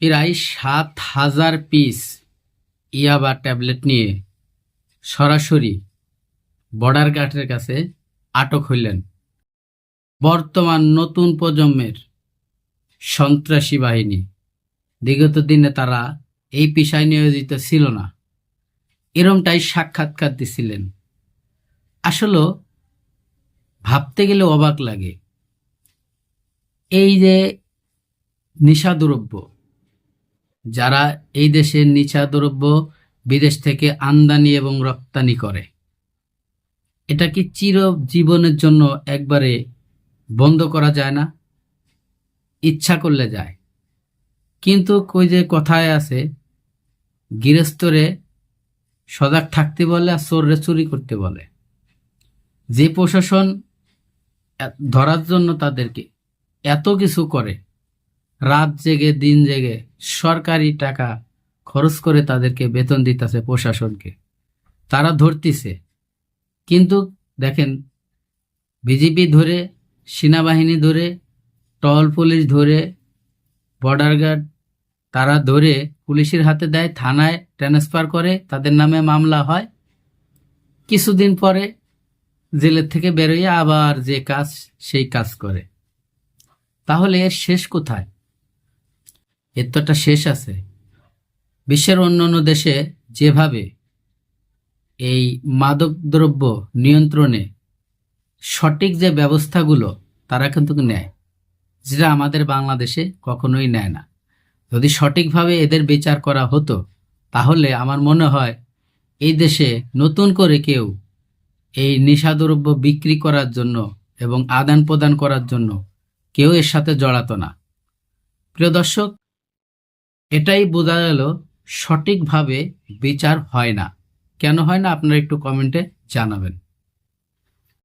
প্রায় 7,000 পিস ইয়াবা ট্যাবলেট নিয়ে সরাসরি বর্ডার গার্ডের কাছে আটক হইলেন বর্তমান নতুন প্রজন্মের সন্ত্রাসী বাহিনী। বিগত দিনে তারা এই পেশায় নিয়োজিত ছিল না, এরমটাই সাক্ষাৎকার দিছিলেন। আসলে ভাবতে গেলে অবাক লাগে, এই যে নেশাদ্রব্য, যারা এই দেশের নেশাদ্রব্য বিদেশ থেকে আমদানি এবং রপ্তানি করে, এটা কি চিরজীবনের জন্য একবারে বন্ধ করা যায় না? ইচ্ছা করলে যায়, কিন্তু কই যে কথায় আছে, গৃহস্থরে সজাগ থাকতে বলে আর চোররে চুরি করতে বলে। যে প্রশাসন ধরার জন্য তাদেরকে এত কিছু করে, রাত জেগে দিন জেগে সরকারি টাকা খরচ করে তাদেরকে বেতন দিতেছে প্রশাসনকে, তারা ধরতিছে। কিন্তু দেখেন, বিজিবি ধরে, সেনাবাহিনী ধরে, টহল পুলিশ ধরে, বর্ডার গার্ড তারা ধরে পুলিশের হাতে দেয়, থানায় ট্রান্সফার করে, তাদের নামে মামলা হয়। কিছুদিন পরে জেলের থেকে বেরোয় আবার যে কাজ সেই কাজ করে। তাহলে এর শেষ কোথায়? এর তো একটা শেষ আছে। বিশ্বের অন্যান্য দেশে যেভাবে এই মাদকদ্রব্য নিয়ন্ত্রণে সঠিক যে ব্যবস্থাগুলো তারা কিন্তু নেয়, যেটা আমাদের বাংলাদেশে কখনোই নেয় না। যদি সঠিকভাবে এদের বিচার করা হতো, তাহলে আমার মনে হয় এই দেশে নতুন করে কেউ এই নেশাদ্রব্য বিক্রি করার জন্য এবং আদান প্রদান করার জন্য কেউ এর সাথে জড়াতো না। প্রিয় দর্শক, এটাই বোঝা গেল সঠিকভাবে বিচার হয় না। কেন হয় না, আপনারা একটু কমেন্টে জানাবেন।